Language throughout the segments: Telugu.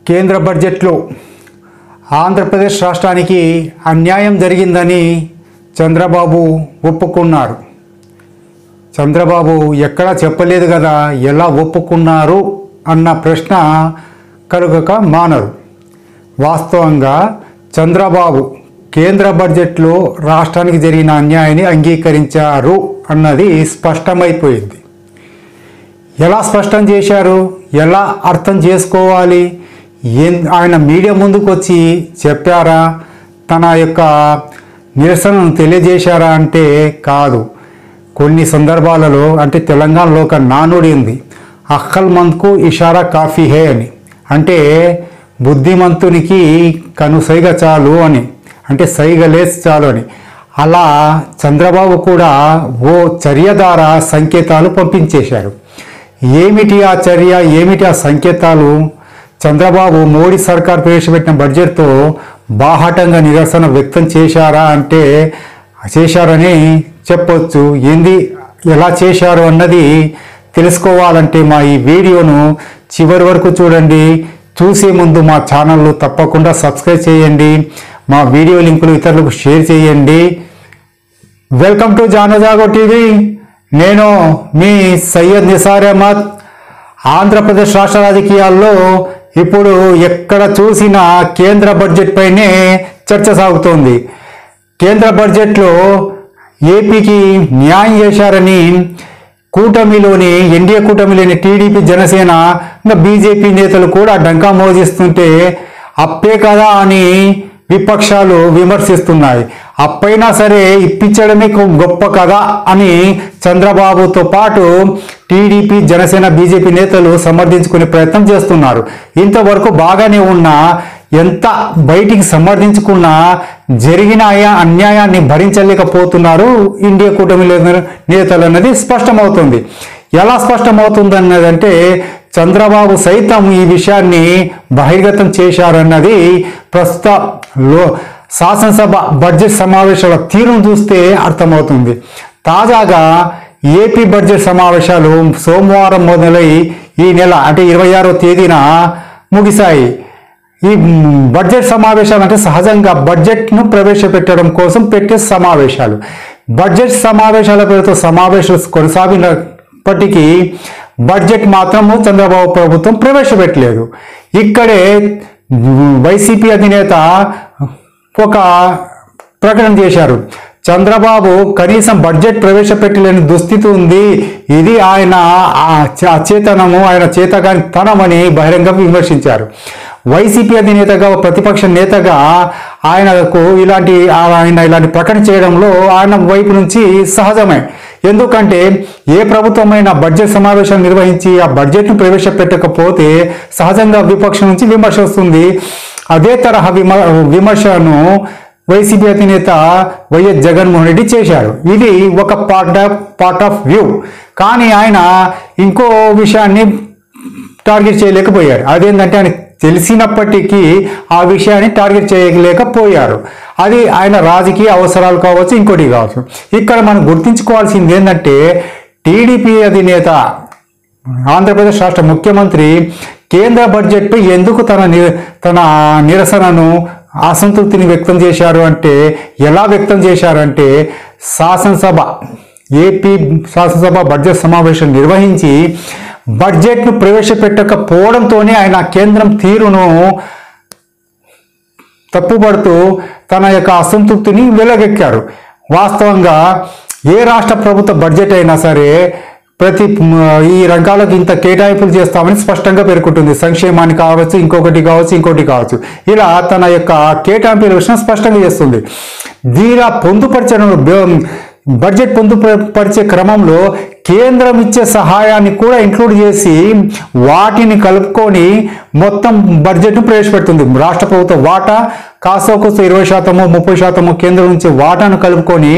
కేంద్ర బడ్జెట్లో ఆంధ్రప్రదేశ్ రాష్ట్రానికి అన్యాయం జరిగిందని చంద్రబాబు ఒప్పుకున్నారు. చంద్రబాబు ఎక్కడా చెప్పలేదు కదా, ఎలా ఒప్పుకున్నారు అన్న ప్రశ్న కలుగక మానరు. వాస్తవంగా చంద్రబాబు కేంద్ర బడ్జెట్లో రాష్ట్రానికి జరిగిన అన్యాయాన్ని అంగీకరించారు అన్నది స్పష్టమైపోయింది. ఎలా స్పష్టం చేశారు, ఎలా అర్థం చేసుకోవాలి? ఆయన మీడియా ముందుకు వచ్చి చెప్పారా, తన యొక్క నిరసనను తెలియజేశారా అంటే కాదు. కొన్ని సందర్భాలలో అంటే తెలంగాణలో ఒక నానుడి ఉంది, అక్కల్ మంద్కు ఇషారా కాఫీ హే అని. అంటే బుద్ధిమంతునికి కనుసైగ చాలు అని, అంటే సైగలేసి చాలు అని. అలా చంద్రబాబు కూడా ఓ చర్య ద్వారా సంకేతాలు పంపించేశారు. ఏమిటి ఆ చర్య, ఏమిటి ఆ సంకేతాలు? చంద్రబాబు మోడీ సర్కార్ ప్రవేశపెట్టిన బడ్జెట్తో బాహాటంగా నిరసన వ్యక్తం చేశారా అంటే చేశారని చెప్పొచ్చు. ఏంది, ఎలా చేశారు అన్నది తెలుసుకోవాలంటే మా ఈ వీడియోను చివరి వరకు చూడండి. చూసే ముందు మా ఛానల్ను తప్పకుండా సబ్స్క్రైబ్ చేయండి, మా వీడియో లింకులు ఇతరులకు షేర్ చేయండి. Welcome to Janajago TV. నేను మీ సయ్యద్ నిసార్ అహ్మద్. ఆంధ్రప్రదేశ్ రాష్ట్ర రాజకీయాల్లో ఇప్పుడు ఎక్కడ చూసినా కేంద్ర బడ్జెట్ పైనే చర్చ సాగుతోంది. కేంద్ర బడ్జెట్లో ఏపీకి న్యాయం చేశారని కూటమిలోని ఎన్డీఏ కూటమిలోని టీడీపీ, జనసేన, ఇంకా బీజేపీ నేతలు కూడా డంకా మోగిస్తుంటే అప్పే కదా అని విపక్షాలు విమర్శిస్తున్నాయి. అప్పైనా సరే ఇప్పించడమే గొప్ప కదా అని చంద్రబాబుతో పాటు టీడీపీ, జనసేన, బీజేపీ నేతలు సమర్థించుకునే ప్రయత్నం చేస్తున్నారు. ఇంతవరకు బాగానే ఉన్నా, ఎంత బయటికి సమర్థించుకున్నా జరిగిన అన్యాయాన్ని భరించలేకపోతున్నారు ఇండియా కూటమి నేతలు అన్నది స్పష్టమవుతుంది. ఎలా స్పష్టమవుతుంది అన్నదంటే చంద్రబాబు సైతం ఈ విషయాన్ని బహిర్గతం చేశారన్నది ప్రస్తుత శాసనసభ బడ్జెట్ సమావేశాల తీరును చూస్తే అర్థమవుతుంది. తాజాగా ఏపీ బడ్జెట్ సమావేశాలు సోమవారం మొదలై ఈ నెల అంటే 26వ తేదీన ముగిశాయి. ఈ బడ్జెట్ సమావేశాలు అంటే సహజంగా బడ్జెట్ను ప్రవేశపెట్టడం కోసం పెట్టే సమావేశాలు. బడ్జెట్ సమావేశాల పేరుతో సమావేశాలు కొనసాగినప్పటికీ బడ్జెట్ మాత్రము చంద్రబాబు ప్రభుత్వం ప్రవేశపెట్టలేదు. ఇక్కడే వైసీపీ అధినేత ఒక ప్రకటన చేశారు. చంద్రబాబు కనీసం బడ్జెట్ ప్రవేశపెట్టలేని దుస్థితి ఉంది, ఇది ఆయన అచేతనము, ఆయన చేతగానితనమని బహిరంగ విమర్శించారు. వైసీపీ అధినేతగా, ప్రతిపక్ష నేతగా ఆయనకు ఇలాంటి ప్రకటన చేయడంలో ఆయన వైపు నుంచి సహజమే. ఎందుకంటే ఏ ప్రభుత్వమైనా బడ్జెట్ సమావేశాలు నిర్వహించి ఆ బడ్జెట్ను ప్రవేశపెట్టకపోతే సహజంగా విపక్షం నుంచి విమర్శ వస్తుంది. అదే తరహా విమర్శను వైసీపీ అధినేత వైఎస్ జగన్మోహన్ రెడ్డి చేశారు. ఇది ఒక పార్ట్ ఆఫ్ వ్యూ. కానీ ఆయన ఇంకో విషయాన్ని టార్గెట్ చేయలేకపోయారు. అదేంటంటే ఆయన తెలిసినప్పటికీ ఆ విషయాన్ని టార్గెట్ చేయలేకపోయారు. అది ఆయన రాజకీయ అవసరాలు కావచ్చు, ఇంకోటి కావచ్చు. ఇక్కడ మనం గుర్తించుకోవాల్సింది ఏంటంటే టీడీపీ అధినేత, ఆంధ్రప్రదేశ్ రాష్ట్ర ముఖ్యమంత్రి కేంద్ర బడ్జెట్పై ఎందుకు తన నిరసనను, అసంతృప్తిని వ్యక్తం చేశారు అంటే ఎలా వ్యక్తం చేశారంటే ఏపీ శాసనసభ బడ్జెట్ సమావేశం నిర్వహించి బడ్జెట్ను ప్రవేశపెట్టకపోవడంతోనే ఆయన కేంద్రం తీరును తప్పుపడుతూ తన యొక్క అసంతృప్తిని వెలగెక్కారు. వాస్తవంగా ఏ రాష్ట్ర ప్రభుత్వ బడ్జెట్ అయినా సరే ఈ రంగాలకు ఇంత కేటాయింపులు చేస్తామని స్పష్టంగా పేర్కొంటుంది. సంక్షేమాన్ని కావచ్చు, ఇంకొకటి కావచ్చు. ఇలా తన యొక్క కేటాయింపుల విషయం స్పష్టంగా చేస్తుంది. దీరా బడ్జెట్ పొందుపరిచే క్రమంలో కేంద్రం ఇచ్చే సహాయాన్ని కూడా ఇంక్లూడ్ చేసి వాటిని కలుపుకొని మొత్తం బడ్జెట్ను ప్రవేశపెడుతుంది. రాష్ట్ర ప్రభుత్వ వాటా కాసోకోసో 20%, 30% కేంద్రం నుంచి వాటాను కలుపుకొని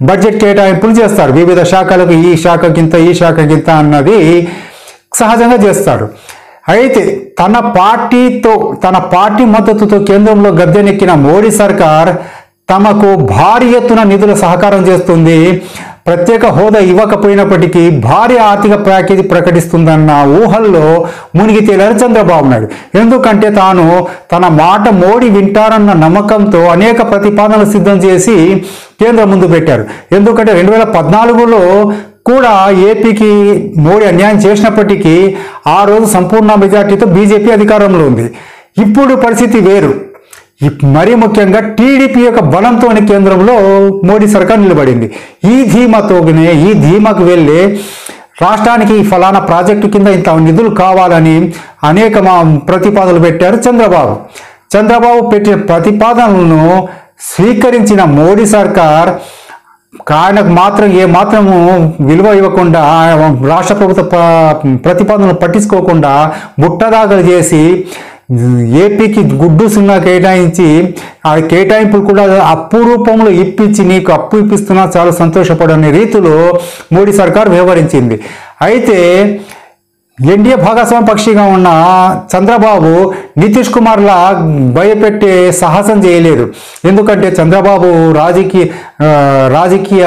బడ్జెట్ కేటాయింపులు చేస్తారు. వివిధ శాఖలకు ఈ శాఖకింత అన్నది సహజంగా చేస్తారు. అయితే తన పార్టీ మద్దతుతో కేంద్రంలో గద్దెనెక్కిన మోడీ సర్కార్ తమకు భారీ ఎత్తున నిధుల సహకారం చేస్తుంది. ప్రత్యేక హోదా ఇవ్వకపోయినప్పటికీ భారీ ఆర్థిక ప్యాకేజీ ప్రకటిస్తుందన్న ఊహల్లో మునిగి తేలారు చంద్రబాబు నాయుడు. ఎందుకంటే తాను తన మాట మోడీ వింటారన్న నమ్మకంతో అనేక ప్రతిపాదనలు సిద్ధం చేసి కేంద్రం ముందు పెట్టారు. ఎందుకంటే 2014లో కూడా ఏపీకి మోడీ అన్యాయం చేసినప్పటికీ ఆ రోజు సంపూర్ణ మెజార్టీతో బీజేపీ అధికారంలో ఉంది. ఇప్పుడు పరిస్థితి వేరు. మరీ ముఖ్యంగా టీడీపీ యొక్క బలంతోనే కేంద్రంలో మోడీ సర్కార్ నిలబడింది. ఈ ధీమాకు వెళ్ళే రాష్ట్రానికి ఫలానా ప్రాజెక్టు కింద ఇంత నిధులు కావాలని అనేక ప్రతిపాదనలు పెట్టారు చంద్రబాబు పెట్టిన ప్రతిపాదనలను స్వీకరించిన మోడీ సర్కార్ ఆయనకు మాత్రం ఏమాత్రము విలువ ఇవ్వకుండా రాష్ట్ర ప్రభుత్వ ప్రతిపాదనలు పట్టించుకోకుండా బుట్టదాఖలు చేసి ఏపీకి గుడ్డు సున్నా కేటాయించి ఆ కేటాయింపులు కూడా అప్పు రూపంలో ఇప్పించి నీకు అప్పు ఇప్పిస్తున్నా చాలా సంతోషపడనే రీతిలో మోడీ సర్కార్ వ్యవహరించింది. అయితే ఎన్డీఏ భాగస్వామ్య పక్షిగా ఉన్న చంద్రబాబు నితీష్ కుమార్లా భయపెట్టే సాహసం చేయలేదు. ఎందుకంటే చంద్రబాబు రాజకీయ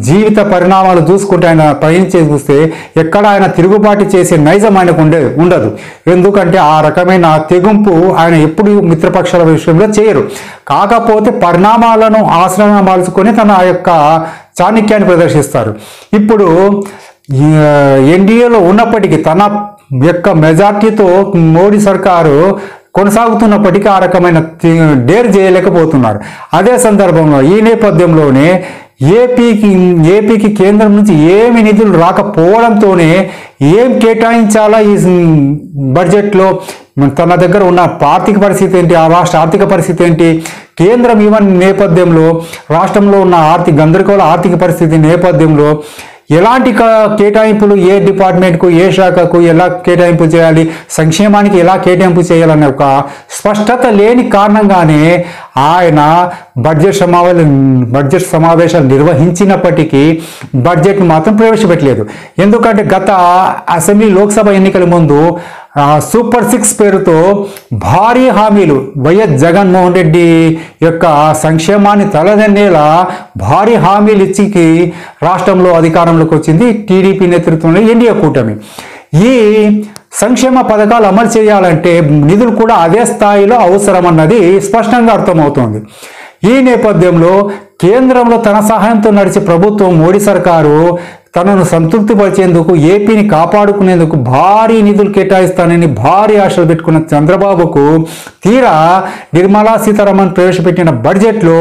జీవిత పరిణామాలు చూసుకుంటే ఆయన చూస్తే ఎక్కడ ఆయన తిరుగుబాటు చేసే నైజం ఆయనకు ఉండదు. ఎందుకంటే ఆ రకమైన తెగింపు ఆయన ఎప్పుడు మిత్రపక్షాల విషయంలో చేయరు. కాకపోతే పరిణామాలను ఆశ్రయం మార్చుకొని తన యొక్క చాణక్యాన్ని ప్రదర్శిస్తారు. ఇప్పుడు ఎన్డీఏలో ఉన్నప్పటికీ తన యొక్క మెజార్టీతో మోడీ సర్కారు కొనసాగుతున్నప్పటికీ ఆ రకమైన డేర్ చేయలేకపోతున్నారు. అదే సందర్భంలో ఈ నేపథ్యంలోనే ఏపీకి కేంద్రం నుంచి ఏమి నిధులు రాకపోవడంతోనే ఏం కేటాయించాలా ఈ బడ్జెట్లో, తన దగ్గర ఉన్న ఆర్థిక పరిస్థితి ఏంటి, ఆ రాష్ట్ర ఆర్థిక పరిస్థితి ఏంటి, కేంద్రం ఇవన్నీ నేపథ్యంలో రాష్ట్రంలో ఉన్న గందరగోళ ఆర్థిక పరిస్థితి నేపథ్యంలో ఎలాంటి కేటాయింపులు ఏ డిపార్ట్మెంట్కు ఏ శాఖకు ఎలా కేటాయింపు చేయాలి, సంక్షేమానికి ఎలా కేటాయింపు చేయాలనే ఒక స్పష్టత లేని కారణంగానే ఆయన బడ్జెట్ సమావేశాలు నిర్వహించినప్పటికీ బడ్జెట్ను మాత్రం ప్రవేశపెట్టలేదు. ఎందుకంటే గత అసెంబ్లీ లోక్సభ ఎన్నికల ముందు సూపర్ 6 పేరుతో భారీ హామీలు వైఎస్ జగన్మోహన్ రెడ్డి యొక్క సంక్షేమాన్ని తలదన్నేలా భారీ హామీలు ఇచ్చి రాష్ట్రంలో అధికారంలోకి వచ్చింది టీడీపీ నేతృత్వంలో ఎన్డీఏ కూటమి. ఈ సంక్షేమ పథకాలు అమలు చేయాలంటే నిధులు కూడా అదే స్థాయిలో అవసరమన్నది స్పష్టంగా అర్థమవుతోంది. ఈ నేపథ్యంలో కేంద్రంలో తన సహాయంతో నడిచే ప్రభుత్వం మోడీ సర్కారు తనను సంతృప్తిపరిచేందుకు ఏపీని కాపాడుకునేందుకు భారీ నిధులు కేటాయిస్తానని భారీ ఆశలు పెట్టుకున్న చంద్రబాబుకు తీరా నిర్మలా సీతారామన్ ప్రవేశపెట్టిన బడ్జెట్లో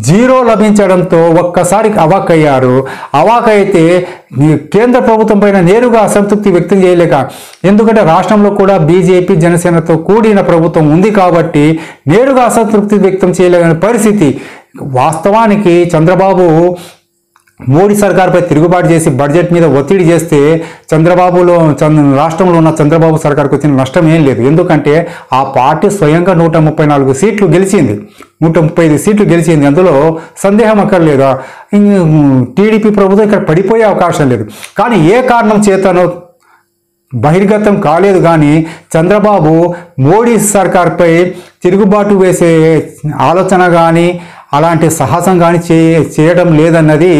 జీరో లభించడంతో ఒక్కసారి అవాక్కయ్యారు. అవాకైతే కేంద్ర ప్రభుత్వం పైన నేరుగా అసంతృప్తి వ్యక్తం చేయలేక, ఎందుకంటే రాష్ట్రంలో కూడా బీజేపీ జనసేనతో కూడిన ప్రభుత్వం ఉంది కాబట్టి నేరుగా అసంతృప్తి వ్యక్తం చేయలేని పరిస్థితి. వాస్తవానికి చంద్రబాబు మోడీ సర్కార్పై తిరుగుబాటు చేసి బడ్జెట్ మీద ఒత్తిడి చేస్తే రాష్ట్రంలో ఉన్న చంద్రబాబు సర్కార్కు వచ్చిన నష్టం ఏం లేదు. ఎందుకంటే ఆ పార్టీ స్వయంగా 134 సీట్లు గెలిచింది, 135 సీట్లు గెలిచింది. అందులో సందేహం అక్కర్లేదు. టీడీపీ ప్రభుత్వం ఇక్కడ పడిపోయే అవకాశం లేదు. కానీ ఏ కారణం చేతనో బహిర్గతం కాలేదు. కానీ చంద్రబాబు మోడీ సర్కార్పై తిరుగుబాటు వేసే ఆలోచన కానీ అలాంటి సాహసం కానీ చేయడం లేదన్నది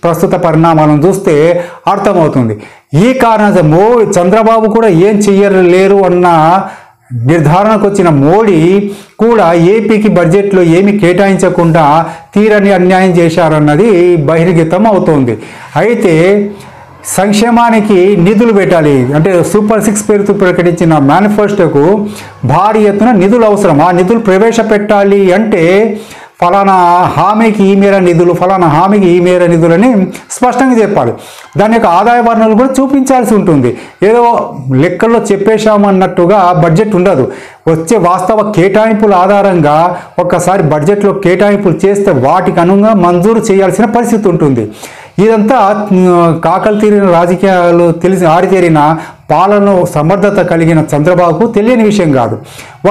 ప్రస్తుత పరిణామాలను చూస్తే అర్థమవుతుంది. ఈ కారణంగా చంద్రబాబు కూడా ఏం చెయ్యలేరు అన్న నిర్ధారణకు వచ్చిన మోడీ కూడా ఏపీకి బడ్జెట్లో ఏమి కేటాయించకుండా తీరని అన్యాయం చేశారన్నది బహిర్గతం అవుతోంది. అయితే సంక్షేమానికి నిధులు పెట్టాలి అంటే సూపర్ 6 పేరుతో ప్రకటించిన మేనిఫెస్టోకు భారీ ఎత్తున నిధులు అవసరం. ఆ నిధులు ప్రవేశపెట్టాలి అంటే ఫలానా హామీకి ఈ మేర నిధులు, ఫలానా హామీకి ఈ మేర నిధులని స్పష్టంగా చెప్పాలి. దాని యొక్క ఆదాయ వనరులు కూడా చూపించాల్సి ఉంటుంది. ఏదో లెక్కల్లో చెప్పేశామన్నట్టుగా బడ్జెట్ ఉండదు. వచ్చే వాస్తవ కేటాయింపుల ఆధారంగా ఒక్కసారి బడ్జెట్లో కేటాయింపులు చేస్తే వాటికి అనుగుణంగా మంజూరు చేయాల్సిన పరిస్థితి ఉంటుంది. ఇదంతా కాకలు తీరిన రాజకీయాలు తెలిసి ఆరితేరిన పాలన సమర్థత కలిగిన చంద్రబాబుకు తెలియని విషయం కాదు.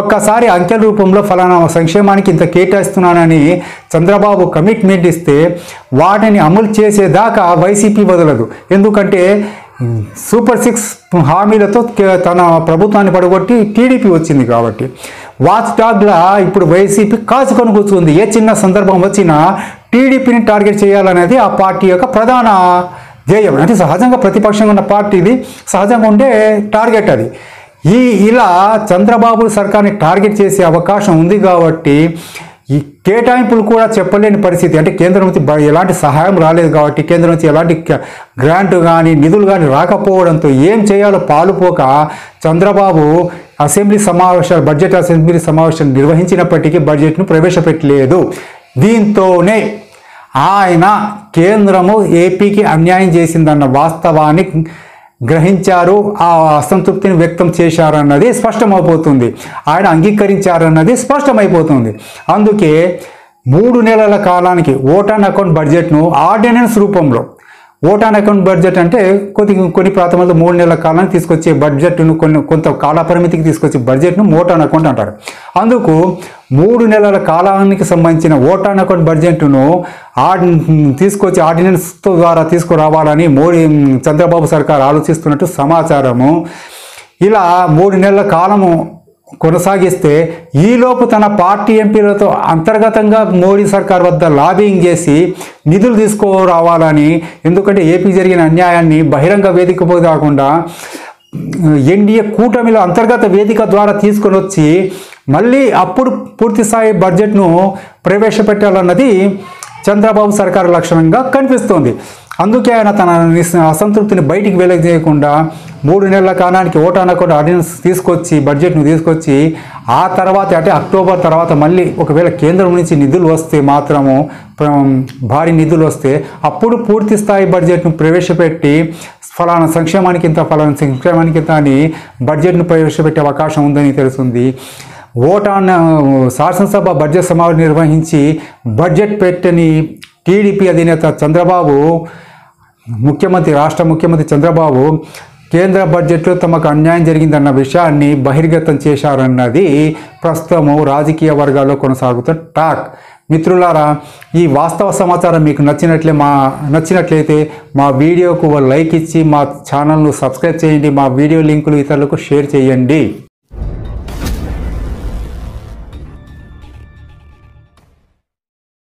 ఒక్కసారి అంకెల రూపంలో ఫలానా సంక్షేమానికి ఇంత కేటాయిస్తున్నానని చంద్రబాబు కమిట్మెంట్ ఇస్తే వాటిని అమలు చేసేదాకా వైసీపీ వదలదు. ఎందుకంటే సూపర్ 6 హామీలతో తన ప్రభుత్వాన్ని పడగొట్టి టీడీపీ వచ్చింది కాబట్టి వాచ్ డాగ్లా ఇప్పుడు వైసీపీ కాచుకొని కూర్చుంది. ఏ చిన్న సందర్భం వచ్చినా టీడీపీని టార్గెట్ చేయాలనేది ఆ పార్టీ యొక్క ప్రధాన ధ్యేయం. అంటే సహజంగా ప్రతిపక్షంగా ఉన్న పార్టీది సహజంగా ఉండే టార్గెట్ అది. ఇలా చంద్రబాబు సర్కార్ని టార్గెట్ చేసే అవకాశం ఉంది కాబట్టి ఈ కేటాయింపులు కూడా చెప్పలేని పరిస్థితి. అంటే కేంద్రం నుంచి ఎలాంటి సహాయం రాలేదు కాబట్టి, కేంద్రం నుంచి ఎలాంటి గ్రాంట్ కానీ నిధులు కానీ రాకపోవడంతో ఏం చేయాలో పాలుపోక చంద్రబాబు బడ్జెట్ అసెంబ్లీ సమావేశాలు నిర్వహించినప్పటికీ బడ్జెట్ను ప్రవేశపెట్టలేదు. దీంతోనే ఆయన కేంద్రము ఏపీకి అన్యాయం చేసిందన్న వాస్తవాన్ని గ్రహించారు, ఆ అసంతృప్తిని వ్యక్తం చేశారన్నది స్పష్టమైపోతుంది. ఆయన అంగీకరించారన్నది స్పష్టమైపోతుంది. అందుకే 3 నెలల కాలానికి ఓట్ ఆన్ అకౌంట్ బడ్జెట్ను ఆర్డినెన్స్ రూపంలో, ఓట్ ఆన్ అకౌంట్ బడ్జెట్ అంటే కొన్ని ప్రాంతాల్లో 3 నెలల కాలానికి తీసుకొచ్చే బడ్జెట్ను కొంత కాల పరిమితికి తీసుకొచ్చే బడ్జెట్ను ఓట్ ఆన్ అకౌంట్ అంటారు. అందుకు 3 నెలల కాలానికి సంబంధించిన ఓట్ ఆన్ అకౌంట్ బడ్జెట్ను తీసుకొచ్చి ఆర్డినెన్స్ ద్వారా తీసుకురావాలని చంద్రబాబు సర్కార్ ఆలోచిస్తున్నట్టు సమాచారము. ఇలా 3 నెలల కాలము కొనసాగిస్తే ఈలోపు తన పార్టీ ఎంపీలతో అంతర్గతంగా మోడీ సర్కార్ వద్ద లాబింగ్ చేసి నిధులు తీసుకురావాలని, ఎందుకంటే ఏపీ జరిగిన అన్యాయాన్ని బహిరంగ వేదిక కాకుండా ఎన్డీఏ కూటమిలో అంతర్గత వేదిక ద్వారా తీసుకొని వచ్చి మళ్ళీ అప్పుడు పూర్తిస్థాయి బడ్జెట్ను ప్రవేశపెట్టాలన్నది చంద్రబాబు సర్కారు లక్షణంగా కనిపిస్తోంది. అందుకే ఆయన తన అసంతృప్తిని బయటికి వెలగజేయకుండా 3 నెలల కాలానికి ఓట్ ఆన్ అకౌంట్ ఆర్డినెన్స్ బడ్జెట్ను తీసుకొచ్చి ఆ తర్వాత అంటే అక్టోబర్ తర్వాత మళ్ళీ ఒకవేళ కేంద్రం నుంచి నిధులు వస్తే మాత్రము, భారీ నిధులు వస్తే అప్పుడు పూర్తి స్థాయి బడ్జెట్ను ప్రవేశపెట్టి ఫలానా సంక్షేమానికి ఇంత అని బడ్జెట్ను ప్రవేశపెట్టే అవకాశం ఉందని తెలుస్తుంది. శాసనసభ బడ్జెట్ సమావేశం నిర్వహించి బడ్జెట్ పెట్టని టీడీపీ అధినేత చంద్రబాబు, రాష్ట్ర ముఖ్యమంత్రి చంద్రబాబు కేంద్ర బడ్జెట్లో తమకు అన్యాయం జరిగిందన్న విషయాన్ని బహిర్గతం చేశారన్నది ప్రస్తుతము రాజకీయ వర్గాల్లో కొనసాగుతున్న టాక్. మిత్రులారా, ఈ వాస్తవ సమాచారం మీకు నచ్చినట్లయితే మా వీడియోకు లైక్ ఇచ్చి మా ఛానల్ను సబ్స్క్రైబ్ చేయండి. మా వీడియో లింకులు ఇతరులకు షేర్ చేయండి.